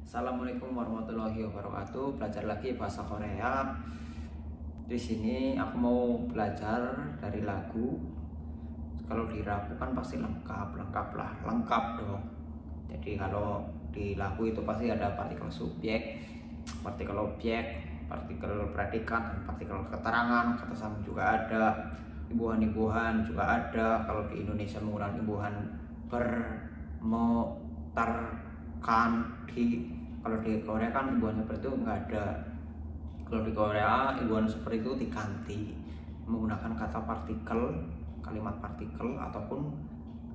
Assalamualaikum warahmatullahi wabarakatuh. Belajar lagi bahasa Korea. Di sini aku mau belajar dari lagu. Kalau di lagu kan pasti lengkap dong. Jadi kalau di lagu itu pasti ada partikel subjek, partikel objek, partikel predikat, dan partikel keterangan. Kata sambung juga ada, imbuhan-imbuhan juga ada. Kalau di Indonesia menggunakan imbuhan ber, mo, tar, kan, di. Kalau di Korea kan imbuhan seperti itu nggak ada. Kalau di Korea imbuhan seperti itu diganti menggunakan kata partikel, kalimat partikel ataupun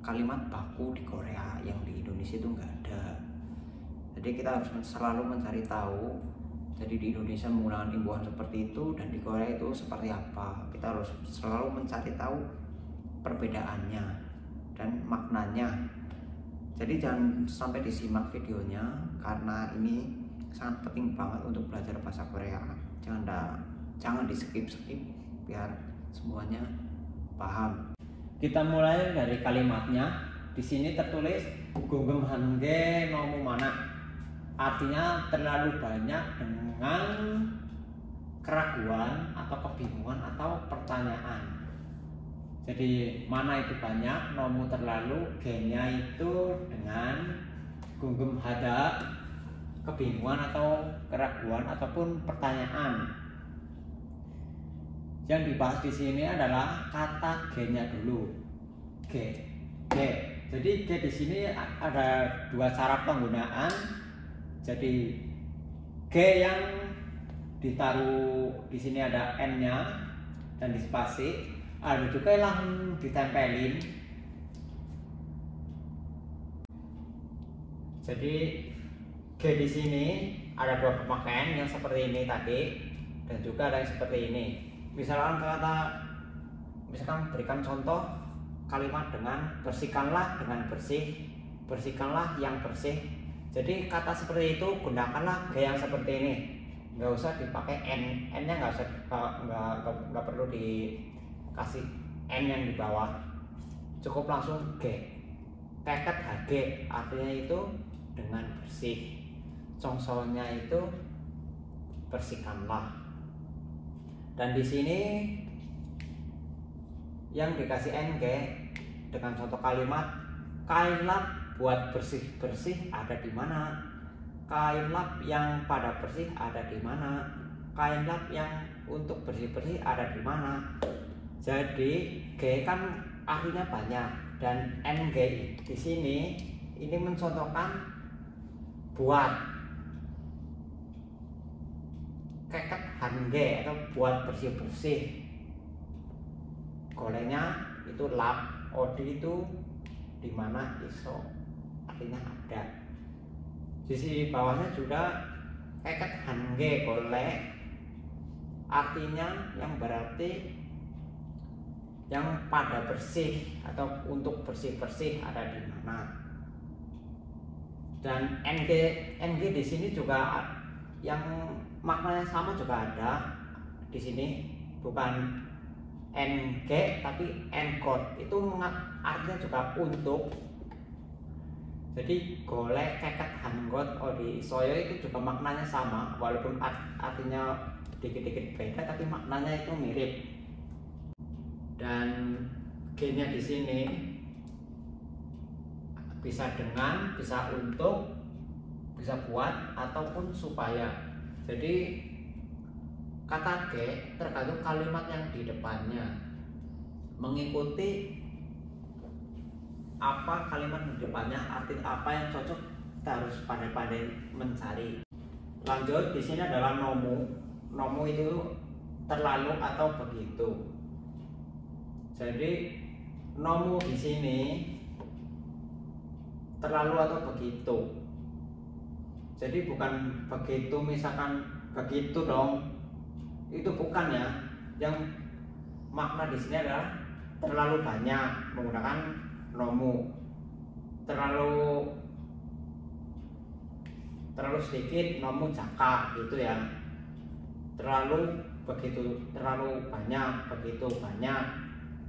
kalimat baku di Korea, yang di Indonesia itu nggak ada. Jadi kita harus selalu mencari tahu. Jadi di Indonesia menggunakan imbuhan seperti itu dan di Korea itu seperti apa. Kita harus selalu mencari tahu perbedaannya dan maknanya. Jadi jangan sampai disimak videonya karena ini sangat penting banget untuk belajar bahasa Korea. Jangan di skip biar semuanya paham. Kita mulai dari kalimatnya. Di sini tertulis gunggem hange nomu mana. Artinya terlalu banyak dengan keraguan atau kebingungan atau pertanyaan. Jadi mana itu banyak, nomu terlalu, gen-nya itu dengan gunggem hada, kebingungan atau keraguan ataupun pertanyaan. Yang dibahas di sini adalah kata gen-nya dulu. G. Jadi G di sini ada dua cara penggunaan. Jadi G yang ditaruh di sini ada N-nya dan di spasi. Ada juga yang ditempelin. Jadi G di sini ada dua pemakaian, yang seperti ini tadi dan juga ada yang seperti ini. Misalkan berikan contoh kalimat dengan bersihkanlah dengan bersih, bersihkanlah yang bersih. Jadi kata seperti itu gunakanlah G yang seperti ini. Nggak usah dipakai N-nya nggak perlu dikasih N yang di bawah, cukup langsung G. Keket HG artinya itu dengan bersih, congsolnya itu bersihkanlah. Dan di sini yang dikasih NG dengan contoh kalimat kain lap buat bersih ada di mana, kain lap yang pada bersih ada di mana, kain lap yang untuk bersih ada di mana. Jadi G kan artinya banyak dan NG di sini ini mencontohkan buat. Keket hange atau buat bersih. Golenya itu lap, odi itu di mana, iso artinya ada. Di sisi bawahnya juga keket hange golek artinya yang berarti yang pada bersih atau untuk bersih ada di mana. Dan NG di sini juga yang maknanya sama juga ada di sini, bukan NG tapi enkot, itu artinya juga untuk. Jadi golek keket hangot odi soyo itu juga maknanya sama, walaupun artinya dikit-dikit beda tapi maknanya itu mirip. Dan G-nya di sini bisa dengan, bisa untuk, bisa buat ataupun supaya. Jadi kata G tergantung kalimat yang di depannya, mengikuti apa kalimat di depannya, arti apa yang cocok, kita harus pandai-pandai mencari. Lanjut, di sini adalah nomu. Nomu itu terlalu atau begitu. Jadi nomu di sini terlalu atau begitu. Jadi bukan begitu, misalkan begitu dong, itu bukan ya. Yang makna di sini adalah terlalu banyak menggunakan nomu, terlalu sedikit nomu jaka gitu ya. Terlalu begitu, terlalu banyak begitu banyak,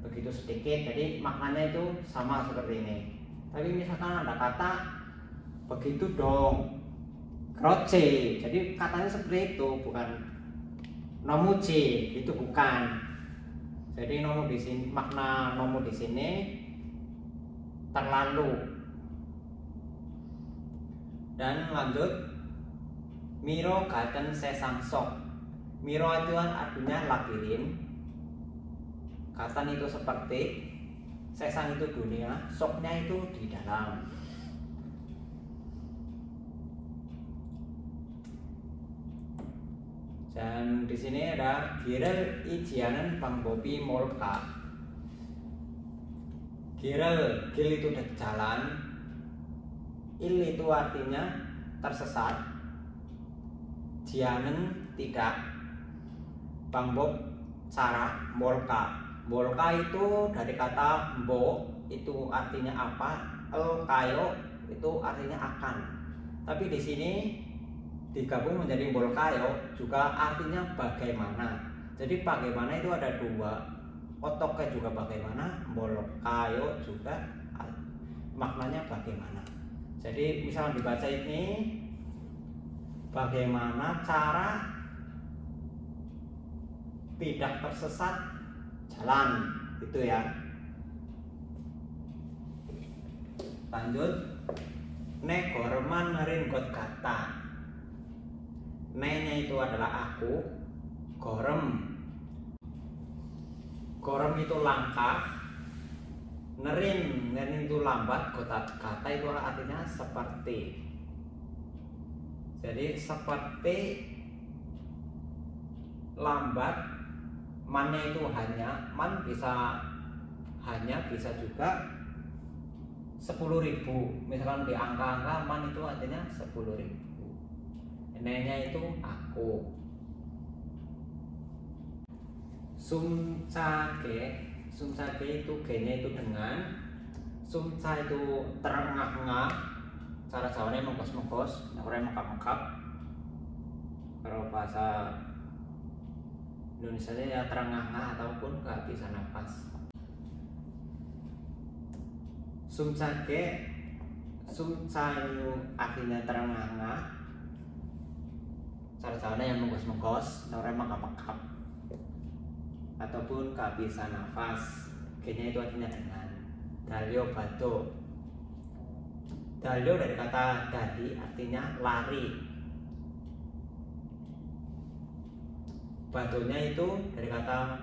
begitu sedikit. Jadi maknanya itu sama seperti ini. Tapi misalkan ada kata begitu dong, roce. Jadi katanya seperti itu, bukan nomuji, itu bukan. Jadi nomu di sini, makna nomu di sini terlalu. Dan lanjut, miro gaten sesang sok. Miro itu artinya labirin, katan itu seperti, sesang itu dunia, soknya itu di dalam. Dan di sini ada girel ijianan pangbopi molka. Girel, gil itu jalan, il itu artinya tersesat, jianen tidak, pangbob cara, molka. Molka itu dari kata mbo, itu artinya apa, el kayo itu artinya akan. Tapi di sini digabung menjadi bolkayo juga artinya bagaimana. Jadi bagaimana itu ada dua, otoknya juga bagaimana, bolkayo juga maknanya bagaimana. Jadi misalnya dibaca ini, bagaimana cara tidak tersesat jalan, itu ya. Lanjut, negorman ringgot kata. Ne-nya itu adalah aku, gorem. Gorem itu langkah, nerin itu lambat, kata itu artinya seperti. Jadi seperti, lambat, mannya itu hanya, man bisa hanya, bisa juga 10.000. Misalkan di angka-angka man itu artinya 10.000. Ne-nya itu aku. Sumcage, sumcage itu G-nya itu dengan, sumca itu terengah-engah, cara Jawanya mengkos-mengkos, orang mengkap-mengkap. Kalau bahasa Indonesia ya terengah-engah ataupun kehabisan nafas. Sumcage, sumca itu artinya terengah-engah, cara-caranya yang mengkos-mengkos, orang mengkap-mengkap ataupun kehabisan nafas. G-nya itu artinya dengan. Dalio bato. Dalio dari kata dadi artinya lari. Batonya itu dari kata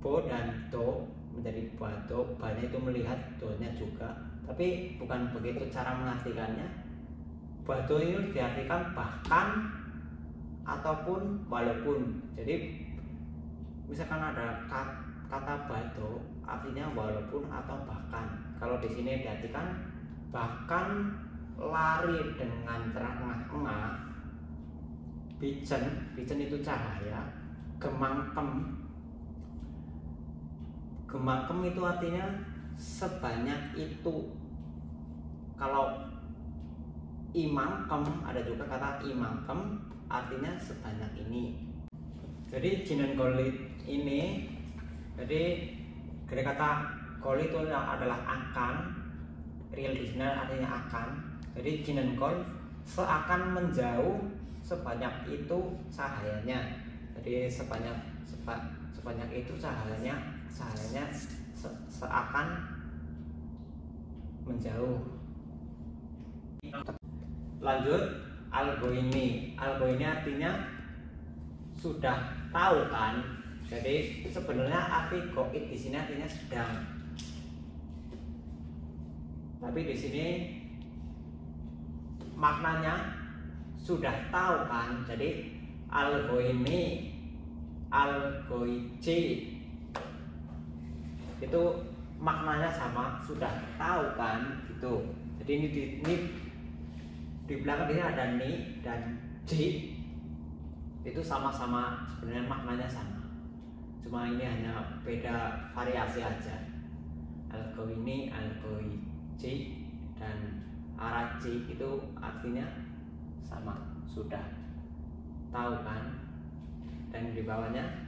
bo dan do menjadi bato. Ba-nya itu melihat, do-nya juga. Tapi bukan begitu cara mengartikannya. Bato ini diartikan bahkan ataupun walaupun. Jadi misalkan ada kata bato artinya walaupun atau bahkan. Kalau di sini diartikan bahkan lari dengan terengah-engah. Bijen, bijen itu cahaya. Gemangkem, gemangkem itu artinya sebanyak itu. Kalau imangkem, ada juga kata imangkem, artinya sebanyak ini. Jadi jinan kolit ini, jadi dari kata kolit itu adalah akan, real di sini artinya akan. Jadi jinan kol seakan menjauh sebanyak itu cahayanya. Jadi sebanyak itu cahayanya seakan menjauh. Lanjut, algo ini artinya sudah tahu kan. Jadi sebenarnya arti goit di sini artinya sedang. Tapi di sini maknanya sudah tahu kan. Jadi algo ini, algoici itu maknanya sama, sudah tahu kan gitu. Jadi ini di belakang ini ada ni dan ji, itu sama-sama sebenarnya maknanya sama, cuma ini hanya beda variasi aja. Algo ini, algoici dan araci itu artinya sama, sudah tahu kan. Dan di bawahnya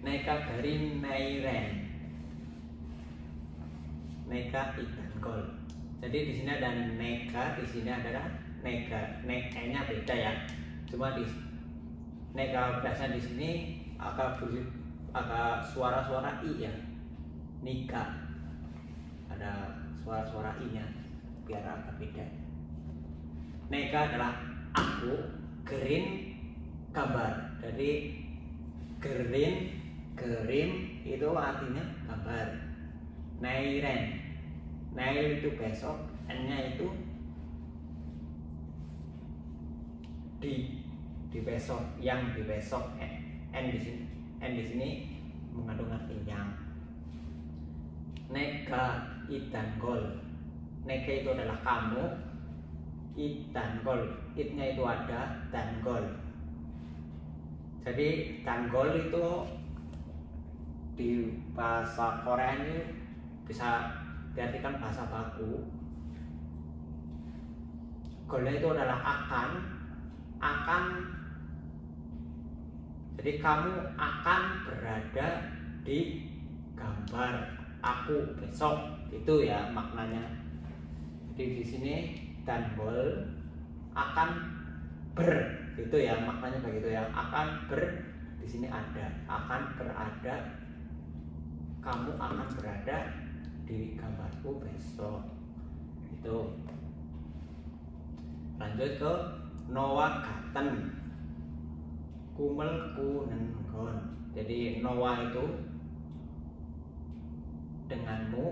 neka dari nairen, neka ikan gol. Jadi di sini ada neka, di sini adalah nya beda ya. Cuma di nega biasa di sini agak suara-suara i ya. Nika ada suara-suara i nya biar agak beda. Nega adalah aku, green gambar. Jadi green itu artinya gambar. Nairen, nail itu besok, n-nya itu di besok, yang di besok. N di sini mengandung arti yang. Nega idanggol, nega itu adalah kamu, idanggol, itnya itu ada, danggol. Jadi danggol itu di bahasa Korea ini bisa diartikan bahasa baku. Golnya itu adalah akan. Jadi kamu akan berada di gambar aku besok, itu ya maknanya. Jadi di sini danggol akan gitu ya maknanya begitu ya. Akan di sini ada, akan berada, kamu akan berada di gambarku besok. Itu. Lanjut ke Noah Gaten, kumel kunenggon. Jadi Noah itu denganmu,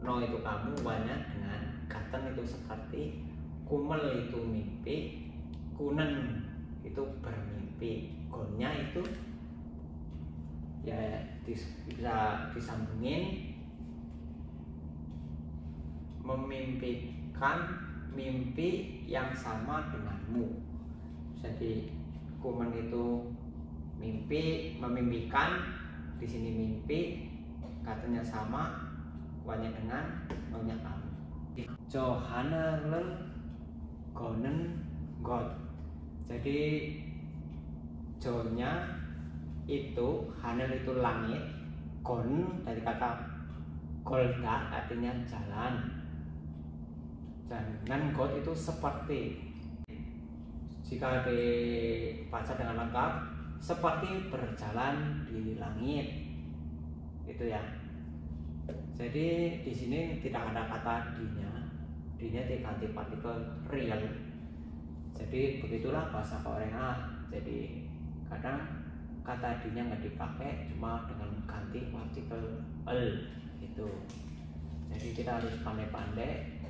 no itu kamu, wana dengan, Gaten itu seperti, kumel itu mimpi, kunen itu bermimpi, gonnya itu ya bisa disambungin memimpikan mimpi yang sama denganmu. Jadi kumen itu mimpi, memimpikan, di sini mimpi, katanya sama, wanya dengan, nonya kamu. Johanna gonen god. Jadi jo-nya itu, hanel itu langit, gon dari kata golda artinya jalan, dan god itu seperti, jika dibaca dengan lengkap, seperti berjalan di langit, itu ya. Jadi di sini tidak ada kata d-nya diganti partikel real. Jadi begitulah bahasa Korea. Jadi kadang kata d-nya nggak dipakai, cuma dengan ganti partikel l itu. Jadi kita harus pandai-pandai,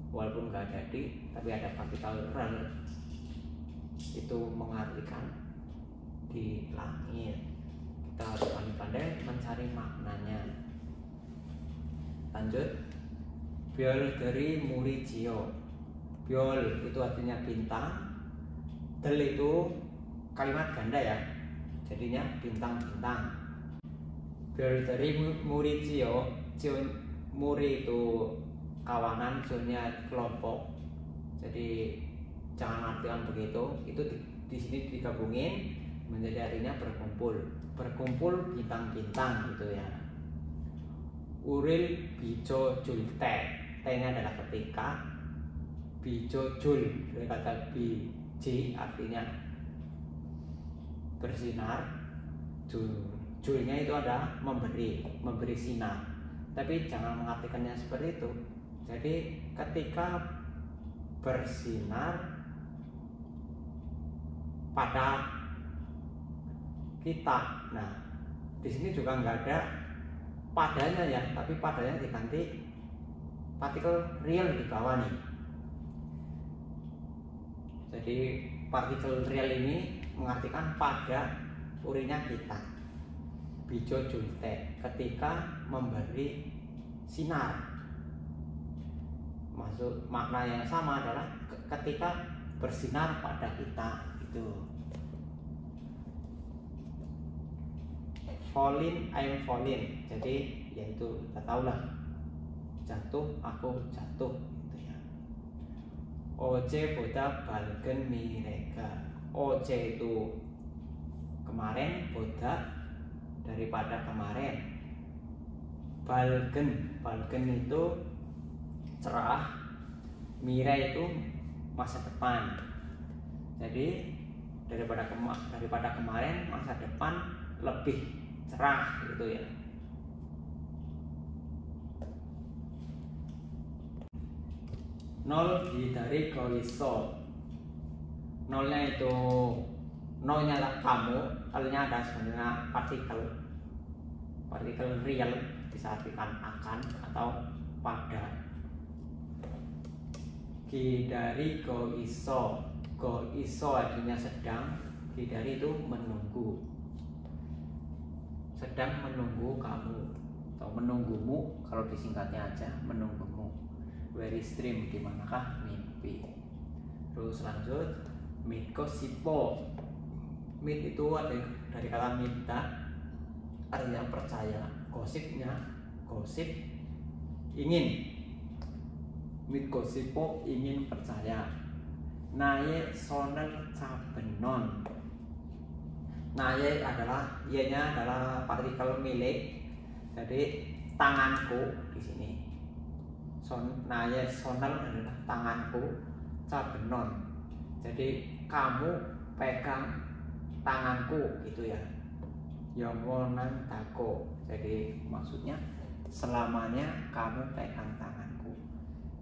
walaupun nggak jadi tapi ada partikel r itu mengartikan di langit. Kita harus pandai-pandai mencari maknanya. Lanjut, biol dari Muricchio. Biol itu artinya bintang, del itu kalimat ganda ya, jadinya bintang-bintang. Biol dari Muricchio, muri itu kawanan, cio-nya kelompok. Jadi jangan artikan begitu, itu di sini digabungin menjadi artinya berkumpul bintang-bintang gitu ya. Uril bijo jul T-nya adalah ketika, bijo jul dari kata biji artinya bersinar, julnya itu ada memberi sinar, tapi jangan mengartikannya seperti itu. Jadi ketika bersinar pada kita, nah di sini juga nggak ada padanya ya, tapi padanya diganti partikel real di bawah nih. Jadi partikel real ini mengartikan pada urinya kita. Bijo julte ketika memberi sinar. Maksud makna yang sama adalah ketika bersinar pada kita itu. Falling, I'm falling. Jadi yaitu kita tahu lah, jatuh, aku jatuh gitu ya. Oce boda balgen mirega. Oce itu kemarin, boda daripada kemarin. Balgen itu cerah, mira itu masa depan. Jadi daripada kemarin, masa depan lebih cerah gitu ya. Nol dihindari go iso. Nolnya itu nolnya kamu, alnya ada sebenarnya partikel real, bisa artikan akan atau pada. Hindari go iso. Go iso artinya sedang, hindari itu menunggu, sedang menunggu kamu atau menunggumu, kalau disingkatnya aja menunggumu. Very stream, dimanakah mimpi. Terus lanjut, mitko sipo. Mit itu ada dari kata minta, artinya percaya. Gosipnya, gosip ingin. Mitko sipo ingin percaya. Naye sonel cabenon. Naye adalah, y-nya adalah partikel milik. Jadi tanganku di sini. Naye sonel adalah tanganku, cabenon. Jadi kamu pegang tanganku gitu ya. Yomonan tako. Jadi maksudnya selamanya kamu pegang tanganku.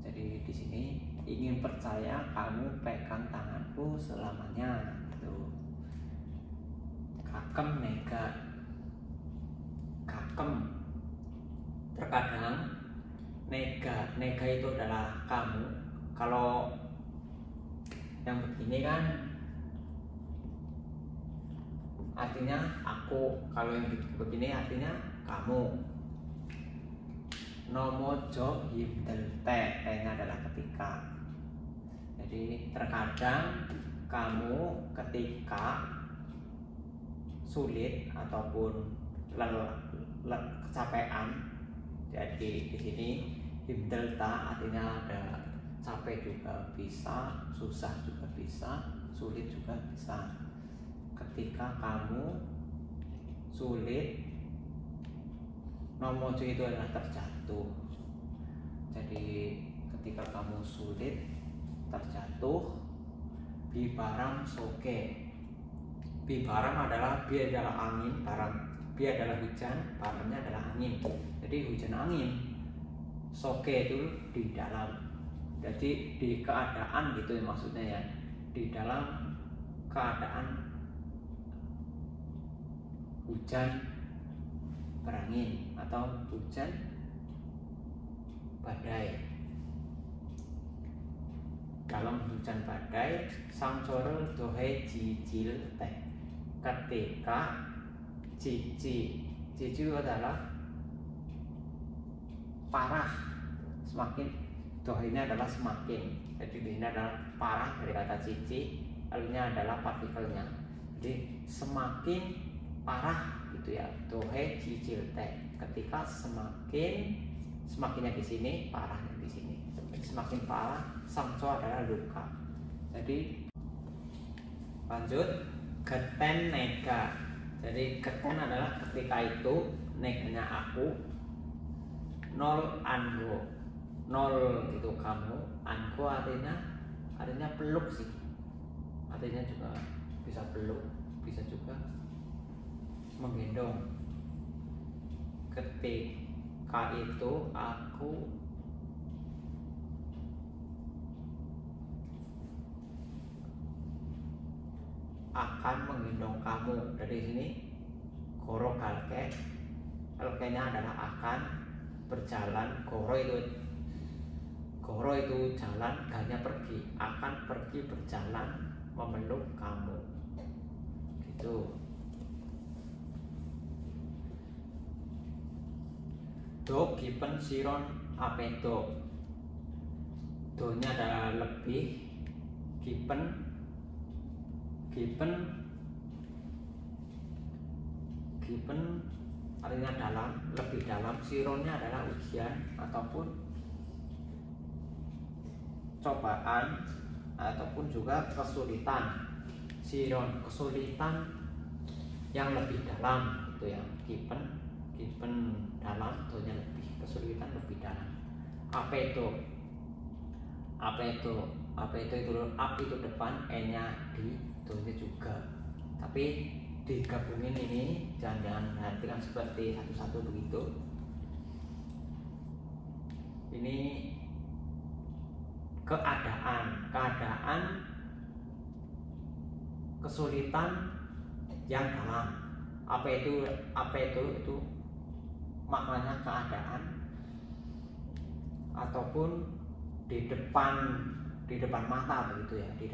Jadi di sini ingin percaya kamu pegang tanganku selamanya gitu. Kakem nega. Kakem terkadang. Nega itu adalah kamu. Kalau yang begini kan artinya aku, kalau yang begini artinya kamu. Nomojo himdel te-nya adalah ketika. Jadi terkadang kamu ketika sulit ataupun kecapean. Jadi di sini himdelta artinya ada capek juga bisa, susah juga bisa, sulit juga bisa. Ketika kamu sulit, nomojo itu adalah terjatuh. Jadi ketika kamu sulit, terjatuh. Bibarang soke. Bibarang adalah, bi adalah angin, barang, bi adalah hujan, barangnya adalah angin. Jadi hujan angin. Soke itu di dalam. Jadi di keadaan gitu ya, maksudnya ya, di dalam keadaan hujan berangin atau hujan badai. Dalam hujan badai, sangcoro dohe jijil teh. Ketika jiji adalah parah, semakin, dohenya adalah semakin. Jadi ini adalah parah dari kata cici, lalunya adalah partikelnya. Jadi semakin parah gitu ya. Dohe jijil teh. Ketika semakinnya di sini, parahnya di sini. Jadi semakin parah, sangco adalah luka. Jadi lanjut, geten nega. Jadi geten adalah ketika itu, neganya aku. Nol ango. Nol itu kamu, ango artinya peluk sih. Artinya juga bisa peluk, bisa juga menggendong. Ketika itu aku akan menggendong kamu. Dari sini goro kalke, kalkenya adalah akan berjalan. Goro itu jalan, ganya pergi, akan pergi berjalan memeluk kamu gitu. Do gipen siron apedo. Do-nya adalah lebih, gipen artinya dalam, lebih dalam. Sironnya adalah ujian ataupun cobaan ataupun juga kesulitan. Siron, kesulitan yang lebih dalam itu ya. Gipen dalam, donya lebih, kesulitan lebih dalam. Apa itu apa itu up itu depan, E-nya di, do-nya juga. Tapi digabungin ini, jangan perhatikan seperti satu-satu begitu. Ini keadaan kesulitan yang dalam. Apa itu maknanya keadaan, ataupun di depan mata begitu ya, di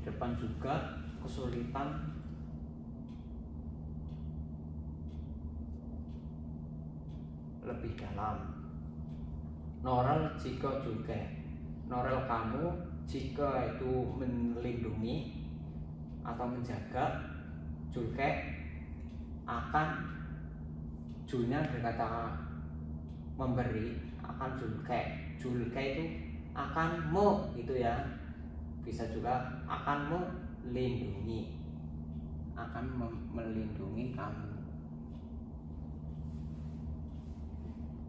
depan juga kesulitan lebih dalam. Norel jika juga, norel kamu jika itu melindungi atau menjaga, juga akan julnya berkata memberi, akan julke itu akan gitu ya, bisa juga akan melindungi, akan melindungi kamu.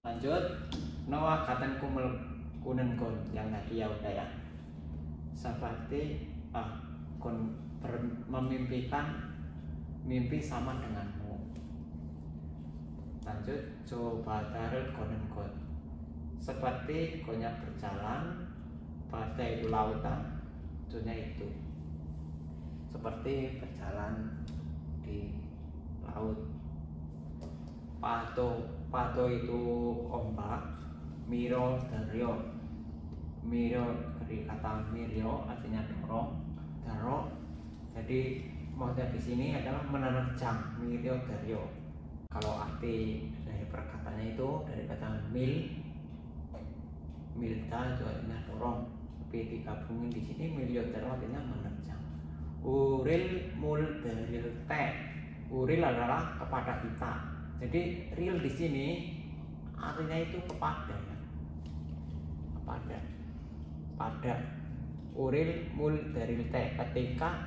Lanjut, Noah katan kumel kunen kon, yang tadi ya udah ya, seperti kon memimpikan mimpi sama denganmu. Lanjut, coba taruh konen kon, seperti konya berjalan pada itu lautan, dunia itu seperti berjalan di laut. Pato itu ombak, miro dario, miro dari kata mirio artinya dorong, daro. Jadi maksudnya di sini adalah menerjang, miro dario. Kalau arti dari perkataannya itu dari kata milta itu artinya dorong, tapi digabungin di sini milio dario artinya menerjang. Uril mul daril te, uril adalah kepada kita. Jadi real di sini artinya itu kepada ya. Pada uril mul daril te, ketika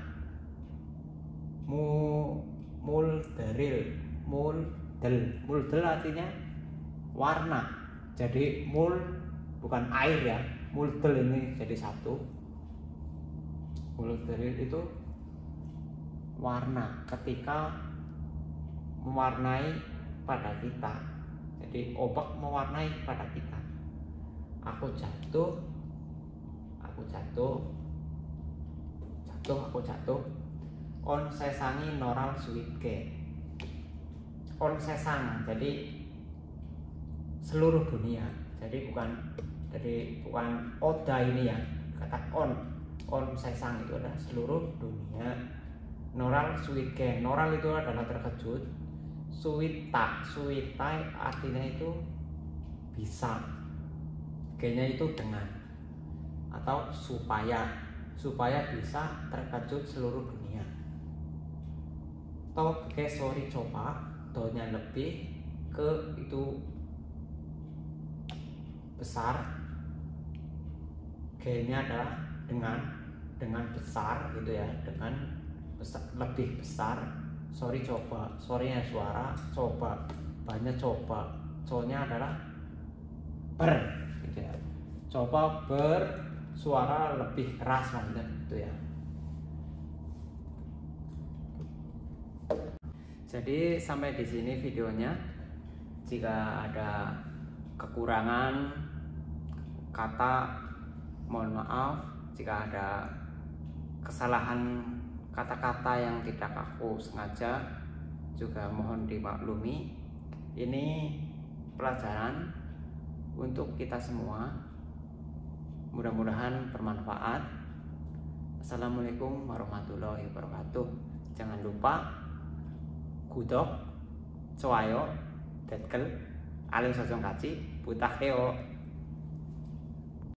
muldel artinya warna. Jadi mul bukan air ya, muldel ini jadi satu. Muldel itu warna, ketika mewarnai pada kita. Jadi ombak mewarnai pada kita. Aku jatuh. On sesangi noral suwitke. On sesang, jadi seluruh dunia. Jadi bukan oda ini ya. Kata on sesang itu adalah seluruh dunia. Noral suwitke, noral itu adalah terkejut. Suwita artinya itu bisa, G-nya itu dengan, atau supaya bisa terkejut seluruh dunia. Atau sorry coba, do-nya lebih, ke itu besar, G-nya adalah dengan besar gitu ya, dengan besar, lebih besar. Sorry coba, sorry-nya suara, coba banyak coba, co-nya adalah ber gitu ya. Coba bersuara lebih keras maksudnya gitu ya. Jadi sampai di sini videonya. Jika ada kekurangan kata, mohon maaf. Jika ada kesalahan kata-kata yang tidak aku sengaja, juga mohon dimaklumi. Ini pelajaran untuk kita semua. Mudah-mudahan bermanfaat. Assalamualaikum warahmatullahi wabarakatuh. Jangan lupa gudok, coayo, dekel, aling sojong kaci, butah heo.